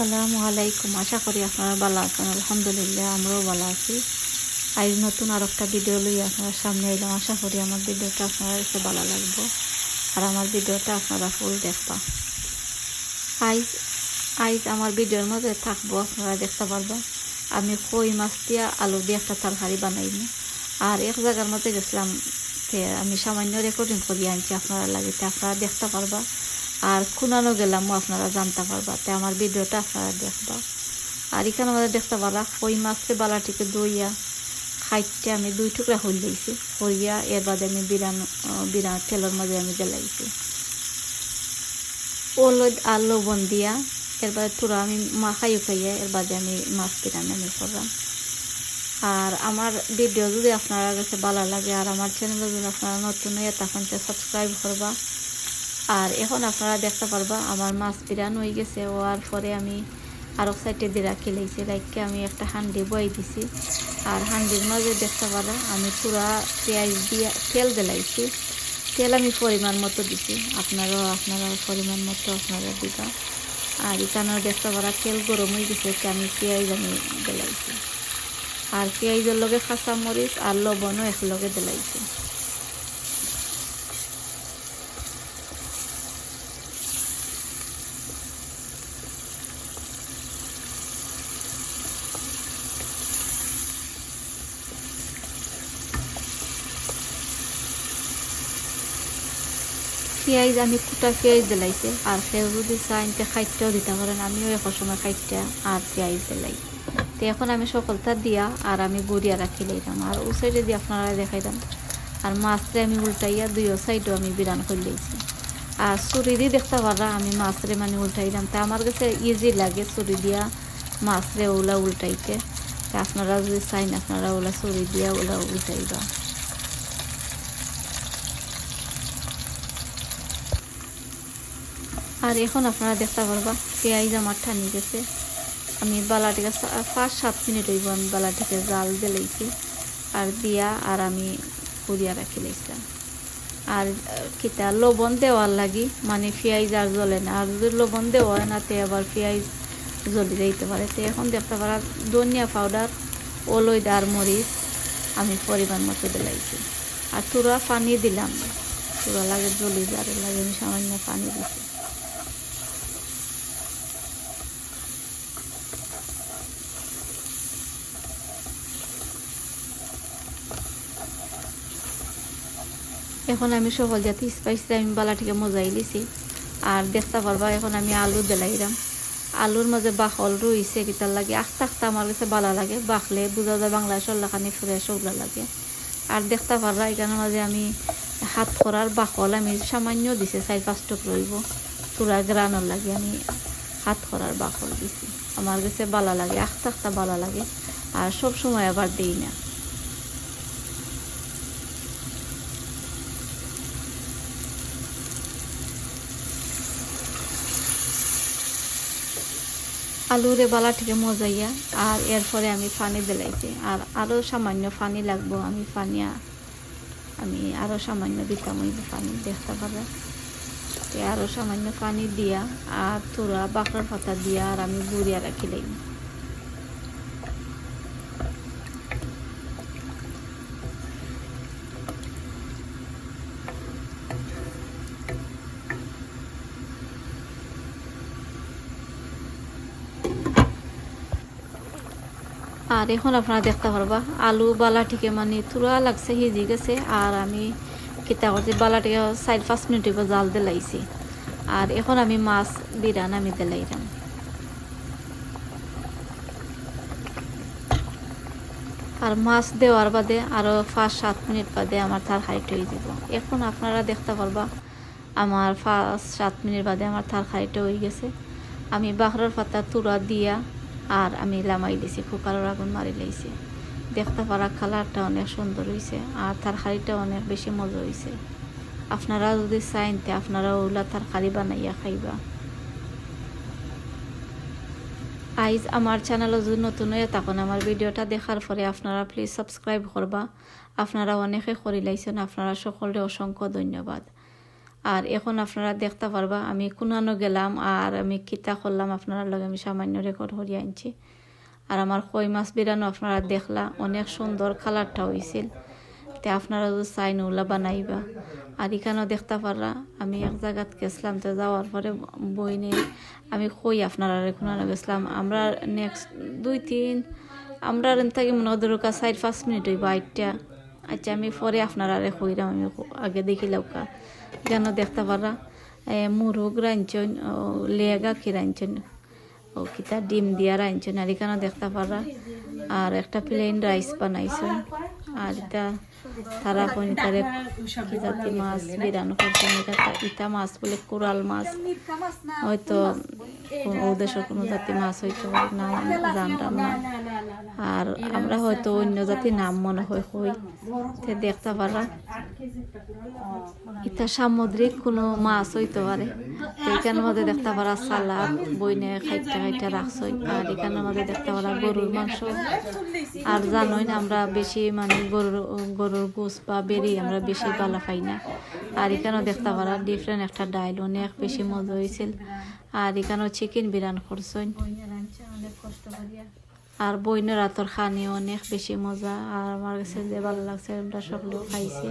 আসসালামু আলাইকুম। আশা করি আপনারা ভালো আছেন। আলহামদুলিল্লাহ আমরাও ভালো আছি। আজ নতুন আর একটা ভিডিও লই আপনার সামনে এলাম। আশা করি আমার ভিডিওটা আপনারা কাছে ভালো লাগবে আর আমার ভিডিওটা আপনারা ফুল দেখবা। আজ আজ আমার ভিডিওর মধ্যে থাকবো, আপনারা দেখতে পারবেন আমি কই মাছ দিয়া আলু দিয়ে একটা তরকারি বানাইনি। আর এক জায়গার মধ্যে গেছিলাম, আমি সামান্য রেকর্ডিং করি আনছি আপনারা লাগিতে, আপনারা দেখতে পারবা। আর খুনানো গেলামও আপনারা জানতে পারবা, তে আমার ভিডিওটা আপনারা দেখবা। আর এখানে আমাদের দেখতে পারা কই মাছকে বালাটিকে দইয়া খাইতে আমি 2 টুকরা হল দিয়েছি হইয়া, এর বাদে আমি বিরান তেলের মাঝে আমি জ্বালাইছি ওলদ আর লবণ দিয়া। এর বাদে পুরো আমি খাইয়া এর বাদে আমি মাছ বিরান আমি করলাম। আর আমার ভিডিও যদি আপনারা কাছে ভালো লাগে আর আমার চ্যানেল যদি আপনারা নতুন হয়ে তখন সাবস্ক্রাইব করবা। আর এখন আপনারা দেখতে পারবা আমার মাছ বিরান হয়ে গেছে। হওয়ার পরে আমি আরও সাইডে দিয়ে রাখি লাইছি, রাখকে আমি একটা হান্ডি বই দিছি। আর হান্ডির মাঝে দেখতে পারো আমি পুরা পেঁয়াজ দিয়ে তেল দিলাইছি। তেল আমি পরিমাণ মতো দিছি, আপনারা পরিমাণ মতো আপনারা দিবা। আর এখানেও দেখতে পারা তেল গরম হয়ে গেছে, আমি পেঁয়াজ আমি দিলাইছি। আর পেঁয়াজের লগে কাঁচা মরিচ আর লবণও একলগে দিলাইছি। পেঁয়াজ আমি কুটা পেঁয়াজ দিলাইছে। আর কেউ যদি চাইতে খাইতেও দিতে পারেন, আমিও এক সময় খাইতে আর পেঁয়াজ দিলাই। তো এখন আমি সকলটা দিয়া আর আমি গড়িয়া রাখি লাইলাম। আর ও সাইডে দিয়ে আপনারা দেখাইলাম। আর মাছরে আমি উল্টাইয়া 2 সাইডও আমি বিরান করে লইছি। আর ছুরি দিয়ে দেখতে পারা আমি মাছরে মানে উল্টাইলাম। তা আমার কাছে ইজি লাগে ছুরি দিয়া মাছরে ওলা উল্টাইতে। তা আপনারা যদি চাইন আপনারা ওলা ছুরি দিয়া ওলা উল্টাইবা। আর এখন আপনারা দেখতে পারবা পেঁয়াজ আমার ঠানি গেছে। আমি বালাটিকে 5-7 মিনিট হইব আমি বালাটিকে জাল দিলাইছি আর দিয়া আর আমি পুড়িয়া রাখি লাইছিলাম। আর কিতা লবণ দেওয়ার লাগি মানে পেঁয়াজ আর জ্বলে না। আর যদি লবণ দেওয়া হয় না তে আবার পেঁয়াজ জ্বলি যাইতে পারে। তো এখন দেখতে পারা ধনিয়া পাউডার, ওলইদ আর মরিচ আমি পরিমাণ মতো দিলাইছি। আর তুরা পানি দিলাম, তুরা লাগে জ্বলি যারে লাগে আমি সামান্য পানি দিছি। এখন আমি সকল জাতি স্পাইস আমি বালাটিকে মজাই লিছি। আর দেখতে পারবা এখন আমি আলু দিলাইলাম। আলুর মাঝে বাখল রইছে, কিতার লাগে আস্তে আস্তে আমার কাছে ভালো লাগে। বাখলে বোঝা যায় বাংলা সল্লাখানি ফ্রেশ ওগুলা লাগে। আর দেখতে পারবা এখানের মাঝে আমি হাত করার বাখল আমি সামান্য দিছে 4-5 টুক রইব। পুরা গ্রানোর লাগে আমি হাত করার বাখল দিছি। আমার কাছে ভালো লাগে, আস্তে আস্তে ভালো লাগে। আর সব সময় আবার দিই না। আলুরে বালাটিকে মজাইয়া আর এরপরে আমি পানি দিলাইছি। আর আরও সামান্য পানি লাগবো, আমি আরও সামান্য দিতাম ওই পানি দেখতে পাবে। আরও সামান্য পানি দিয়া আর তোরা বাকড়ার পাতা দিয়া আর আমি গুড়িয়া রাখিলাম। আর এখন আপনারা দেখতে পারবা আলু বালাটিকে মানে তুরা লাগছে, হিজি গেছে। আর আমি কিতা করছি বালাটিকে 4-5 মিনিট জাল দিলাইছি। আর এখন আমি মাছ বিরান আমি দিলাইলাম। আর মাছ দেওয়ার বাদে আরও 5-7 মিনিট বাদে আমার তরকারিটা হয়ে যাব। এখন আপনারা দেখতে পারবা আমার 5-7 মিনিট বাদে আমার তরকারিটা হয়ে গেছে। আমি বাখরার পাতা তুরা দিয়া আর আমি লামাই দিছি, কুকারের আগুন মারি লাইছি। দেখতে পারা কালারটা অনেক সুন্দর হয়েছে আর তরকারিটা অনেক বেশি মজা হয়েছে। আপনারা যদি চাইতে আপনারা ওগুলা তরকারি বানাইয়া খাইবা। আইজ আমার চ্যানেলে যদি নতুন হয়ে তখন আমার ভিডিওটা দেখার পরে আপনারা প্লিজ সাবস্ক্রাইব করবা। আপনারা অনেকে করে লাইছেন, আপনারা সকলে অসংখ্য ধন্যবাদ। আর এখন আপনারা দেখতে পারবা আমি কুনানো গেলাম আর আমি কিতা করলাম আপনারা লগে আমি সামান্য রেকর্ড করিয়া আনছি। আর আমার কই মাছ বিরানো আপনারা দেখলা অনেক সুন্দর কালারটা হয়েছিল। তে আপনারা যদি চাই ওলা বানাইবা। আর এখানেও দেখতে পাররা আমি এক জায়গাত গেছিলাম, তো যাওয়ার পরে বই নিয়ে আমি কই আপনারা কুনানো গেছিলাম আমরা নেক্সট 2-3 আমরা থেকে মনে ধরো 4-5 মিনিট হইব আইটা। আচ্ছা আমি পরে আপনারা কইরাম, আমি আগে দেখিলাম কেন দেখতে পারা মুরগ রাঁধছেন, লেগা কি রাঁধছেন, ও কিতা ডিম দিয়া রাঁধছেন। আর এখানে দেখতে পারা আর একটা প্লেন রাইস বানাইছেন। আর এটা তারা কোন তারে কি জাতি মাছ বিরানো করছেন। ইটা মাছ বলে কোরাল মাছ, হয়তো ওদেশের কোনো জাতি মাছ হইতে পারে না, জানতাম না। আর আমরা হয়তো অন্য জাতির নাম মনে হয় হই দেখতে পারা এটা সামুদ্রিক কোনো মাছ হইতে পারে। এইখানের মধ্যে দেখতে পারা সালাদ বইনে খাইতে খাইতে রাখছই। আর এখানের মধ্যে দেখতে পারা গরুর মাংস। আর জানোই না আমরা বেশি মানে গরুর গোস বা বেরি আমরা বেশি বালা খাই না। আর এখানেও দেখতে পারা ডিফারেন্ট একটা ডাইল, অনেক বেশি মজা হয়েছিল। আর এখানেও চিকেন বিরান করছেন আর বইনের রাতর খানি অনেক বেশি মজা। আর আমার কাছে যে ভালো লাগছে আমরা সকলেও খাইছি।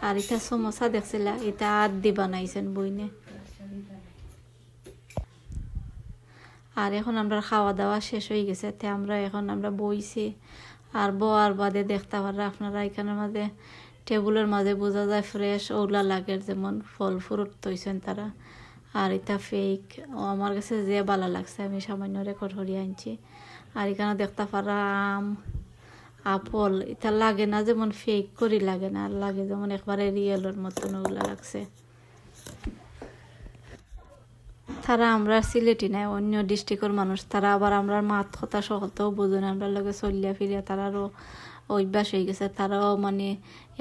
আর এটা সমোসা দেখছিল, এটা আদি বানাইছেন বইনে। আর এখন আমরা খাওয়া দাওয়া শেষ হয়ে গেছে, তে আমরা বইছি। আর বোয়ার বাদে দেখতে পারা আপনারা এখানের মাঝে টেবিলের মাঝে বোঝা যায় ফ্রেশ ওলা লাগের যেমন ফল ফ্রুট তৈছেন তারা। আর এটা ফেক আমার কাছে যে ভালো লাগছে আমি সামান্য রেকর্ড করিয়ে আনছি। আর এখানে দেখতে পারা আম আপল, এটা লাগে না যেমন ফেক করি লাগে না, আর লাগে যেমন একবারে রিয়েলের মতন ওগুলা লাগছে। তারা আমরা সিলেটি নাই, অন্য ডিস্ট্রিক্টের মানুষ, তারা আবার আমরা মাত কথা সকলতেও বোঝে না। আমরা লগে চলিয়া ফিরিয়া তারারও অভ্যাস হয়ে গেছে, তারাও মানে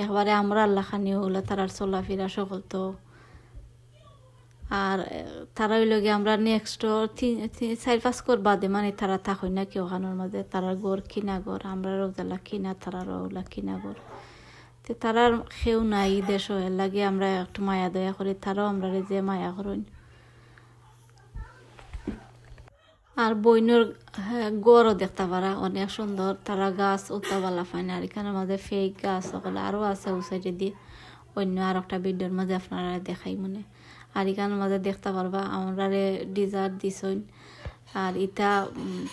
একবারে আমরা আল্লাহ খানি হলে তারার চলাফেরা সকলতেও। আর তারা ওই লগে আমরা নেক্সট 4-5 কর বাদে মানে তারা থাকই না কেউ খানোর মাঝে, তারার গড় কিনা গড়, আমরা রোজালা কিনা তারার ওলা কিনা গড়। তো তারার কেউ নাই দেশ এর লাগে আমরা একটু মায়া দয়া করি, তারাও আমরা যে মায়া করেন। আর বইনের গড়ও দেখতে পারা অনেক সুন্দর, তারা গাছ উতাবালা পায় না। আর এখানের মাঝে ফেক গাছ সকলে আরও আছে ও সাইডে দিয়ে, অন্য আর একটা ভিডিওর মাঝে আপনারা দেখাই মনে। আর এখানের মাঝে দেখতে পারবা আমরা ডিজার্ট দিছইন। আর ইটা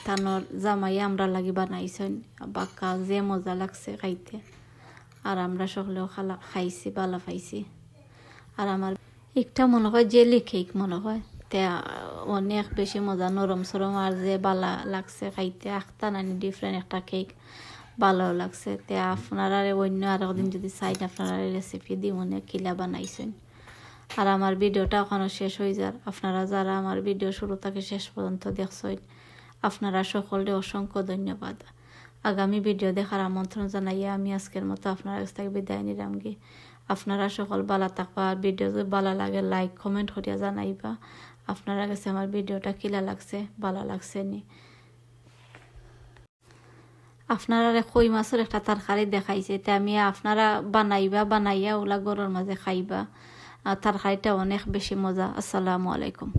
তানোর জামাই আমরা লাগি বানাইছেন, বাক্কা যে মজা লাগছে খাইতে। আর আমরা সকলেও খাইছি ভালো পাইছি। আর আমার একটা মনে হয় জেলি কেক মনে হয়, তে অনেক বেশি মজা নরম সরম আর যে বালা লাগছে খাইতে। আখতা নানি ডিফারেন্ট একটা কেক ভালো লাগছে। তে আপনারা অন্য আর একদিন যদি চাইন আপনারা রেসিপি দিই মনে কিলা বানাইছেন। আর আমার ভিডিওটা ওখানে শেষ হয়ে যার, আপনারা যারা আমার ভিডিও শুরু থেকে শেষ পর্যন্ত দেখছেন আপনারা সকলে অসংখ্য ধন্যবাদ। আগামী ভিডিও দেখার আমন্ত্রণ জানাইয়া আমি আজকের মতো আপনার কাছ থেকে বিদায় নিলাম গি। আপনারা সকল ভালো থাকবা। আর ভিডিও যদি ভালো লাগে লাইক কমেন্ট করিয়া জানাইবা আপনারা কাছে আমার ভিডিওটা কিলা লাগছে, ভালো লাগছে নি। আপনারা কই মাছের একটা তরকারি দেখাইছে, তে আমি আপনারা বানাইয়া ওলা গরুর মাঝে খাইবা। তরকারিটা অনেক বেশি মজা। আসসালামু আলাইকুম।